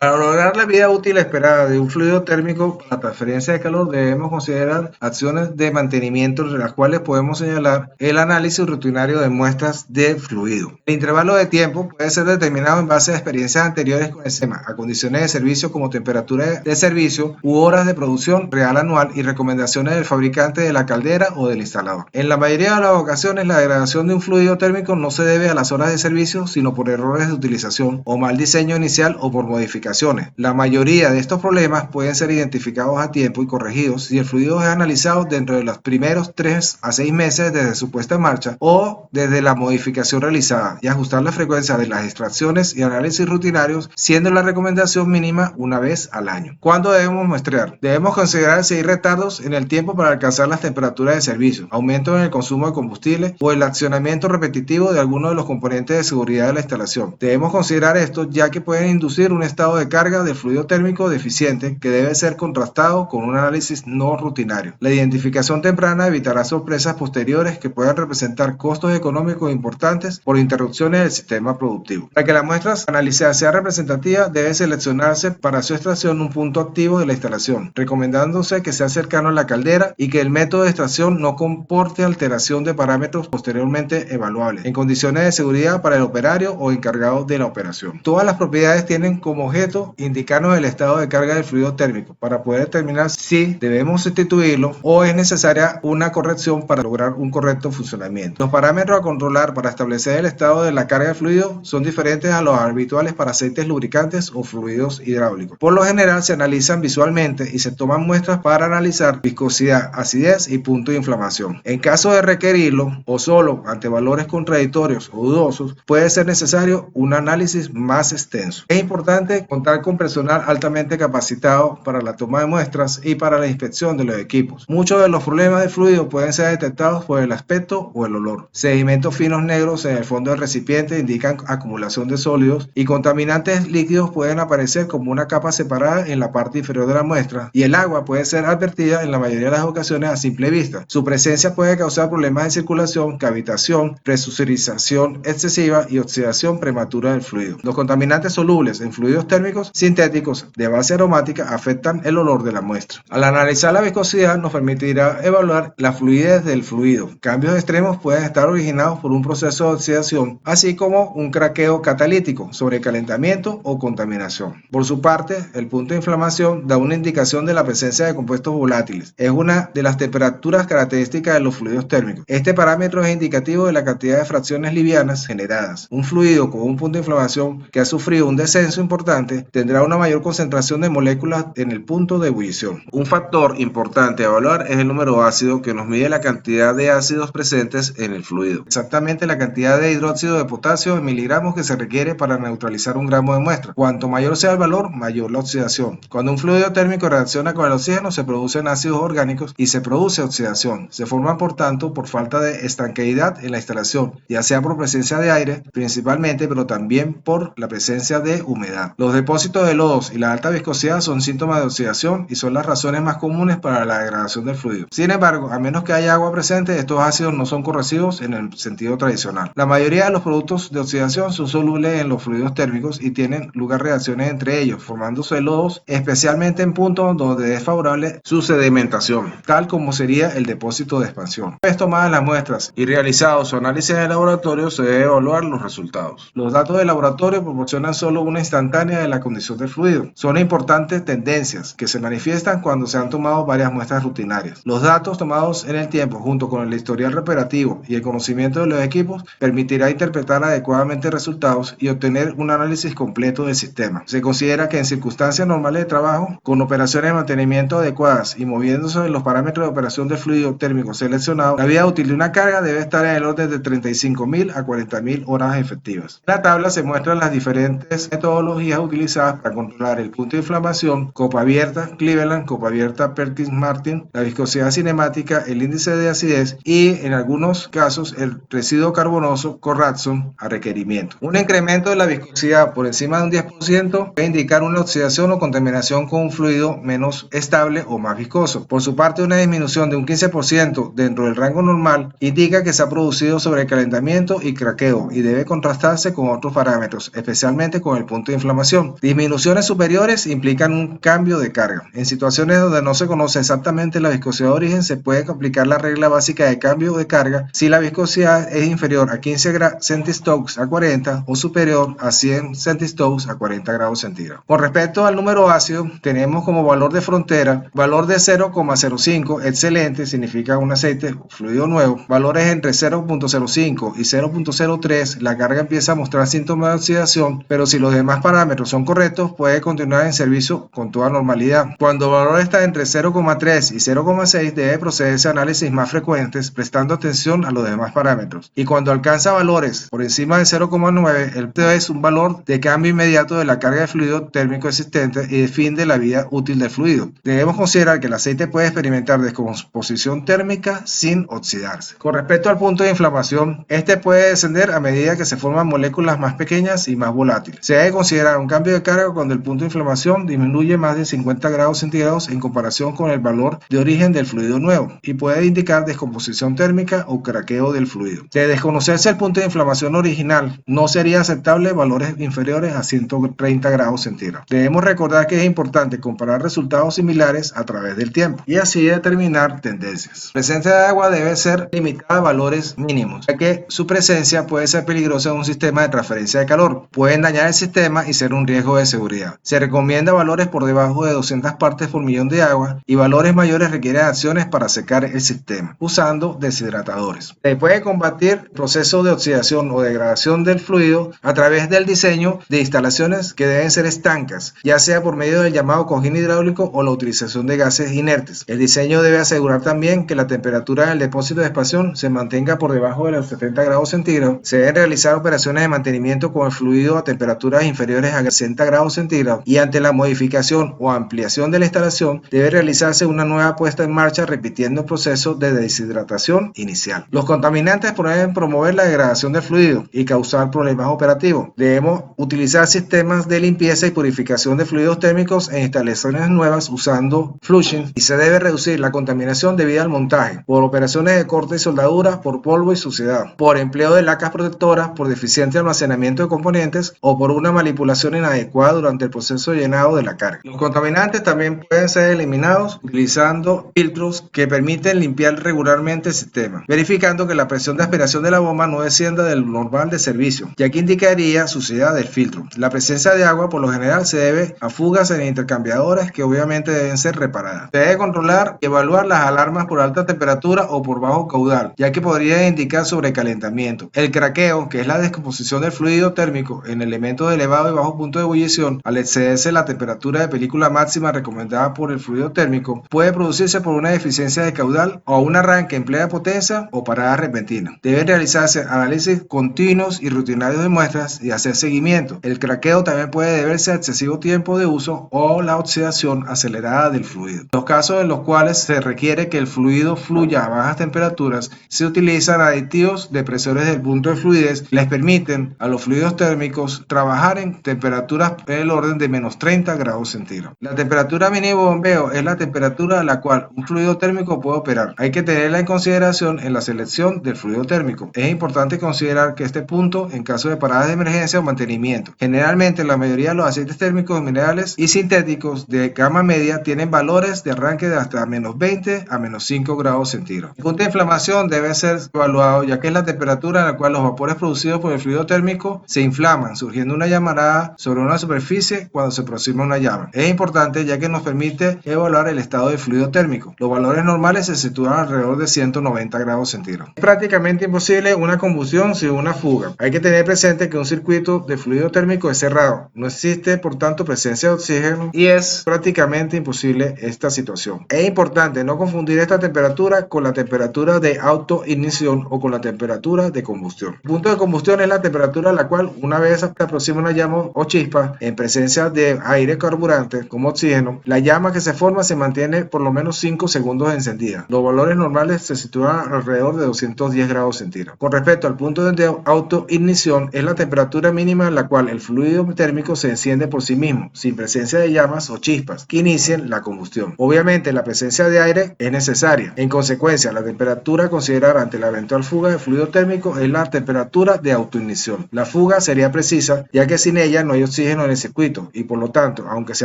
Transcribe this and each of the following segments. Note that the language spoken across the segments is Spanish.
Para lograr la vida útil esperada de un fluido térmico para la transferencia de calor, debemos considerar acciones de mantenimiento, entre las cuales podemos señalar el análisis rutinario de muestras de fluido. El intervalo de tiempo puede ser determinado en base a experiencias anteriores con el sistema, a condiciones de servicio como temperatura de servicio u horas de producción real anual y recomendaciones del fabricante de la caldera o del instalador. En la mayoría de las ocasiones, la degradación de un fluido térmico no se debe a las horas de servicio, sino por errores de utilización o mal diseño inicial o por modificaciones. La mayoría de estos problemas pueden ser identificados a tiempo y corregidos si el fluido es analizado dentro de los primeros 3 a 6 meses desde su puesta en marcha o desde la modificación realizada, y ajustar la frecuencia de las extracciones y análisis rutinarios, siendo la recomendación mínima una vez al año. ¿Cuándo debemos muestrear? Debemos considerar si hay retardos en el tiempo para alcanzar las temperaturas de servicio, aumento en el consumo de combustible o el accionamiento repetitivo de alguno de los componentes de seguridad de la instalación. Debemos considerar esto, ya que pueden inducir un estado de carga de fluido térmico deficiente que debe ser contrastado con un análisis no rutinario. La identificación temprana evitará sorpresas posteriores que puedan representar costos económicos importantes por interrupciones del sistema productivo. Para que la muestra analizada sea representativa, debe seleccionarse para su extracción un punto activo de la instalación, recomendándose que sea cercano a la caldera y que el método de extracción no comporte alteración de parámetros posteriormente evaluables, en condiciones de seguridad para el operario o encargado de la operación. Todas las propiedades tienen como objeto indicarnos el estado de carga del fluido térmico para poder determinar si debemos sustituirlo o es necesaria una corrección para lograr un correcto funcionamiento. Los parámetros a controlar para establecer el estado de la carga del fluido son diferentes a los habituales para aceites lubricantes o fluidos hidráulicos. Por lo general se analizan visualmente y se toman muestras para analizar viscosidad, acidez y punto de inflamación. En caso de requerirlo o solo ante valores contradictorios o dudosos, puede ser necesario un análisis más extenso. Es importante contar con personal altamente capacitado para la toma de muestras y para la inspección de los equipos. Muchos de los problemas de fluido pueden ser detectados por el aspecto o el olor. Sedimentos finos negros en el fondo del recipiente indican acumulación de sólidos y contaminantes líquidos pueden aparecer como una capa separada en la parte inferior de la muestra, y el agua puede ser advertida en la mayoría de las ocasiones a simple vista. Su presencia puede causar problemas de circulación, cavitación, presurización excesiva y oxidación prematura del fluido. Los contaminantes solubles en fluidos térmicos sintéticos de base aromática afectan el olor de la muestra. Al analizar la viscosidad nos permitirá evaluar la fluidez del fluido. Cambios extremos pueden estar originados por un proceso de oxidación, así como un craqueo catalítico, sobrecalentamiento o contaminación. Por su parte, el punto de inflamación da una indicación de la presencia de compuestos volátiles. Es una de las temperaturas características de los fluidos térmicos. Este parámetro es indicativo de la cantidad de fracciones livianas generadas. Un fluido con un punto de inflamación que ha sufrido un descenso importante tendrá una mayor concentración de moléculas en el punto de ebullición. Un factor importante a evaluar es el número ácido, que nos mide la cantidad de ácidos presentes en el fluido. Exactamente la cantidad de hidróxido de potasio en miligramos que se requiere para neutralizar un gramo de muestra. Cuanto mayor sea el valor, mayor la oxidación. Cuando un fluido térmico reacciona con el oxígeno, se producen ácidos orgánicos y se produce oxidación. Se forman, por tanto, por falta de estanqueidad en la instalación, ya sea por presencia de aire, principalmente, pero también por la presencia de humedad. Los depósitos de lodos y la alta viscosidad son síntomas de oxidación y son las razones más comunes para la degradación del fluido. Sin embargo, a menos que haya agua presente, estos ácidos no son corrosivos en el sentido tradicional. La mayoría de los productos de oxidación son solubles en los fluidos térmicos y tienen lugar reacciones entre ellos, formándose lodos, especialmente en puntos donde es favorable su sedimentación, tal como sería el depósito de expansión. Una vez tomadas las muestras y realizado su análisis en el laboratorio, se debe evaluar los resultados. Los datos del laboratorio proporcionan solo una instantánea de la condición del fluido. Son importantes tendencias que se manifiestan cuando se han tomado varias muestras rutinarias. Los datos tomados en el tiempo, junto con el historial reparativo y el conocimiento de los equipos, permitirá interpretar adecuadamente resultados y obtener un análisis completo del sistema. Se considera que en circunstancias normales de trabajo, con operaciones de mantenimiento adecuadas y moviéndose en los parámetros de operación del fluido térmico seleccionado, la vida útil de una carga debe estar en el orden de 35.000 a 40.000 horas efectivas. En la tabla se muestran las diferentes metodologías utilizadas para controlar el punto de inflamación: copa abierta Cleveland, copa abierta Perkins Martin, la viscosidad cinemática, el índice de acidez y, en algunos casos, el residuo carbonoso Corradson a requerimiento. Un incremento de la viscosidad por encima de un 10% puede indicar una oxidación o contaminación con un fluido menos estable o más viscoso. Por su parte, una disminución de un 15% dentro del rango normal indica que se ha producido sobrecalentamiento y craqueo y debe contrastarse con otros parámetros, especialmente con el punto de inflamación. inflamación. Disminuciones superiores implican un cambio de carga. En situaciones donde no se conoce exactamente la viscosidad de origen, se puede aplicar la regla básica de cambio de carga si la viscosidad es inferior a 15 centistokes a 40 o superior a 100 centistokes a 40 grados centígrados. Con respecto al número ácido, tenemos como valor de frontera valor de 0,05, excelente, significa un aceite fluido nuevo. Valores entre 0,05 y 0,03, la carga empieza a mostrar síntomas de oxidación, pero si los demás parámetros son correctos, puede continuar en servicio con toda normalidad. Cuando el valor está entre 0,3 y 0,6, debe procederse a análisis más frecuentes, prestando atención a los demás parámetros. Y cuando alcanza valores por encima de 0,9, el P es un valor de cambio inmediato de la carga de fluido térmico existente y de fin de la vida útil del fluido. Debemos considerar que el aceite puede experimentar descomposición térmica sin oxidarse. Con respecto al punto de inflamación, este puede descender a medida que se forman moléculas más pequeñas y más volátiles. Se debe considerar un cambio de carga cuando el punto de inflamación disminuye más de 50 grados centígrados en comparación con el valor de origen del fluido nuevo y puede indicar descomposición térmica o craqueo del fluido. De desconocerse el punto de inflamación original, no sería aceptable valores inferiores a 130 grados centígrados. Debemos recordar que es importante comparar resultados similares a través del tiempo y así determinar tendencias. La presencia de agua debe ser limitada a valores mínimos, ya que su presencia puede ser peligrosa en un sistema de transferencia de calor. Pueden dañar el sistema y ser un riesgo de seguridad. Se recomienda valores por debajo de 200 partes por millón de agua y valores mayores requieren acciones para secar el sistema, usando deshidratadores. Se puede combatir el proceso de oxidación o degradación del fluido a través del diseño de instalaciones que deben ser estancas, ya sea por medio del llamado cojín hidráulico o la utilización de gases inertes. El diseño debe asegurar también que la temperatura del depósito de expansión se mantenga por debajo de los 70 grados centígrados. Se deben realizar operaciones de mantenimiento con el fluido a temperaturas inferiores a 60 grados centígrados y ante la modificación o ampliación de la instalación debe realizarse una nueva puesta en marcha repitiendo el proceso de deshidratación inicial. Los contaminantes pueden promover la degradación del fluido y causar problemas operativos. Debemos utilizar sistemas de limpieza y purificación de fluidos térmicos en instalaciones nuevas usando flushing y se debe reducir la contaminación debida al montaje, por operaciones de corte y soldadura, por polvo y suciedad, por empleo de lacas protectoras, por deficiente almacenamiento de componentes o por una manipulación inadecuada durante el proceso de llenado de la carga. Los contaminantes también pueden ser eliminados utilizando filtros que permiten limpiar regularmente el sistema, verificando que la presión de aspiración de la bomba no descienda del normal de servicio, ya que indicaría suciedad del filtro. La presencia de agua por lo general se debe a fugas en intercambiadores que obviamente deben ser reparadas. Se debe controlar y evaluar las alarmas por alta temperatura o por bajo caudal, ya que podría indicar sobrecalentamiento. El craqueo, que es la descomposición del fluido térmico en elementos de elevado y bajo punto de ebullición, al excederse la temperatura de película máxima recomendada por el fluido térmico, puede producirse por una deficiencia de caudal o un arranque en plena potencia o parada repentina. Deben realizarse análisis continuos y rutinarios de muestras y hacer seguimiento. El craqueo también puede deberse a excesivo tiempo de uso o la oxidación acelerada del fluido. En los casos en los cuales se requiere que el fluido fluya a bajas temperaturas, se utilizan aditivos depresores del punto de fluidez, les permiten a los fluidos térmicos trabajar en temperaturas del orden de menos 30 grados centígrados. La temperatura mínimo bombeo es la temperatura a la cual un fluido térmico puede operar. Hay que tenerla en consideración en la selección del fluido térmico. Es importante considerar que este punto en caso de paradas de emergencia o mantenimiento. Generalmente la mayoría de los aceites térmicos minerales y sintéticos de gama media tienen valores de arranque de hasta menos 20 a menos 5 grados centígrados. El punto de inflamación debe ser evaluado, ya que es la temperatura en la cual los vapores producidos por el fluido térmico se inflaman, surgiendo una llamarada sobre una superficie cuando se aproxima una llama. Es importante ya que nos permite evaluar el estado del fluido térmico. Los valores normales se sitúan alrededor de 190 grados centígrados. Es prácticamente imposible una combustión sin una fuga. Hay que tener presente que un circuito de fluido térmico es cerrado. No existe, por tanto, presencia de oxígeno y es prácticamente imposible esta situación. Es importante no confundir esta temperatura con la temperatura de autoignición o con la temperatura de combustión. El punto de combustión es la temperatura a la cual una vez se aproxima una llama o chispa en presencia de aire carburante como oxígeno, la llama que se forma se mantiene por lo menos 5 segundos encendida. Los valores normales se sitúan alrededor de 210 grados centígrados. Con respecto al punto de autoignición, es la temperatura mínima en la cual el fluido térmico se enciende por sí mismo, sin presencia de llamas o chispas que inicien la combustión. Obviamente la presencia de aire es necesaria. En consecuencia, la temperatura a considerar ante la eventual fuga de fluido térmico es la temperatura de autoignición. La fuga sería precisa, ya que sin ella no hay oxígeno oxígeno en el circuito y por lo tanto, aunque se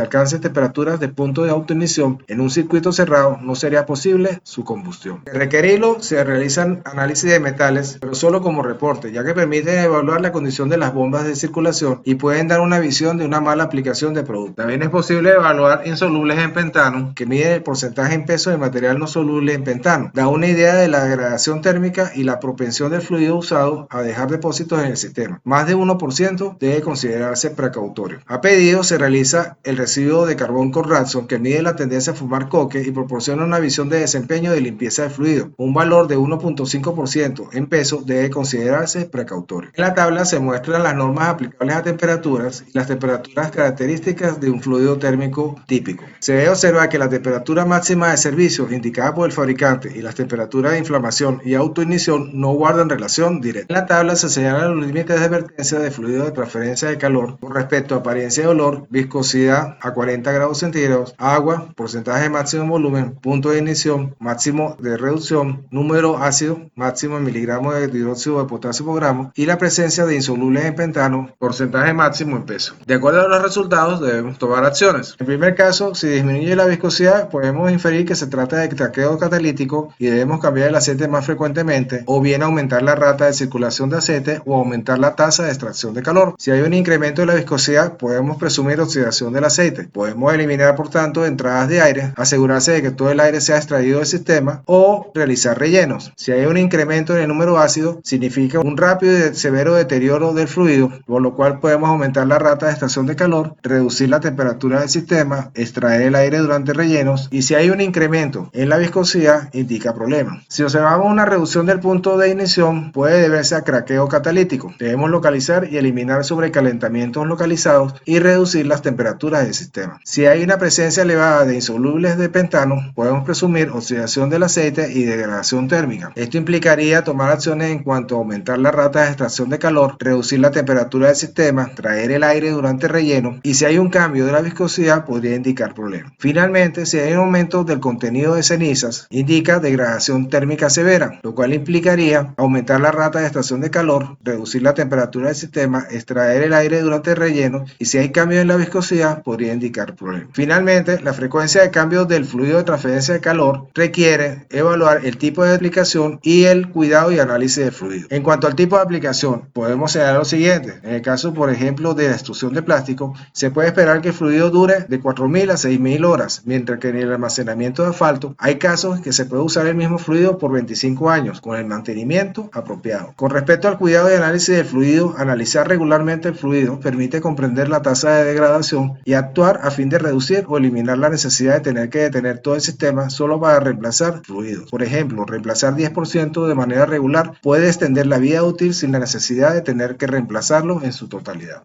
alcancen temperaturas de punto de autoignición en un circuito cerrado, no sería posible su combustión. De requerirlo, se realizan análisis de metales, pero solo como reporte, ya que permiten evaluar la condición de las bombas de circulación y pueden dar una visión de una mala aplicación de producto. También es posible evaluar insolubles en pentano, que mide el porcentaje en peso de material no soluble en pentano. Da una idea de la degradación térmica y la propensión del fluido usado a dejar depósitos en el sistema. Más de 1% debe considerarse precautorio. A pedido se realiza el residuo de carbón con Radson, que mide la tendencia a fumar coque y proporciona una visión de desempeño de limpieza del fluido. Un valor de 1.5% en peso debe considerarse precautorio. En la tabla se muestran las normas aplicables a temperaturas y las temperaturas características de un fluido térmico típico. Se debe observar que la temperatura máxima de servicio indicada por el fabricante y las temperaturas de inflamación y autoignición no guardan relación directa. En la tabla se señalan los límites de advertencia de fluido de transferencia de calor con respecto a apariencia de olor, viscosidad a 40 grados centígrados, agua, porcentaje máximo de volumen, punto de ignición, máximo de reducción, número ácido, máximo en miligramos de dióxido de potasio por gramo y la presencia de insolubles en pentano, porcentaje máximo en peso. De acuerdo a los resultados debemos tomar acciones. En primer caso, si disminuye la viscosidad, podemos inferir que se trata de craqueo catalítico y debemos cambiar el aceite más frecuentemente o bien aumentar la rata de circulación de aceite o aumentar la tasa de extracción de calor. Si hay un incremento de la viscosidad, podemos presumir oxidación del aceite. Podemos eliminar, por tanto, entradas de aire, asegurarse de que todo el aire sea extraído del sistema o realizar rellenos. Si hay un incremento en el número ácido, significa un rápido y severo deterioro del fluido, por lo cual podemos aumentar la rata de extracción de calor, reducir la temperatura del sistema, extraer el aire durante rellenos y si hay un incremento en la viscosidad, indica problema. Si observamos una reducción del punto de ignición, puede deberse a craqueo catalítico. Debemos localizar y eliminar sobrecalentamientos localizados y reducir las temperaturas del sistema. Si hay una presencia elevada de insolubles de pentano, podemos presumir oxidación del aceite y degradación térmica. Esto implicaría tomar acciones en cuanto a aumentar la rata de extracción de calor, reducir la temperatura del sistema, traer el aire durante relleno y si hay un cambio de la viscosidad podría indicar problemas. Finalmente, si hay un aumento del contenido de cenizas, indica degradación térmica severa, lo cual implicaría aumentar la rata de extracción de calor, reducir la temperatura del sistema, extraer el aire durante el relleno y si hay cambio en la viscosidad podría indicar problemas. Finalmente, la frecuencia de cambio del fluido de transferencia de calor requiere evaluar el tipo de aplicación y el cuidado y análisis del fluido. En cuanto al tipo de aplicación, podemos señalar lo siguiente. En el caso, por ejemplo, de la extrusión de plástico, se puede esperar que el fluido dure de 4.000 a 6.000 horas, mientras que en el almacenamiento de asfalto hay casos que se puede usar el mismo fluido por 25 años con el mantenimiento apropiado. Con respecto al cuidado y análisis del fluido, analizar regularmente el fluido permite comprender la tasa de degradación y actuar a fin de reducir o eliminar la necesidad de tener que detener todo el sistema solo para reemplazar fluidos. Por ejemplo, reemplazar 10% de manera regular puede extender la vida útil sin la necesidad de tener que reemplazarlo en su totalidad.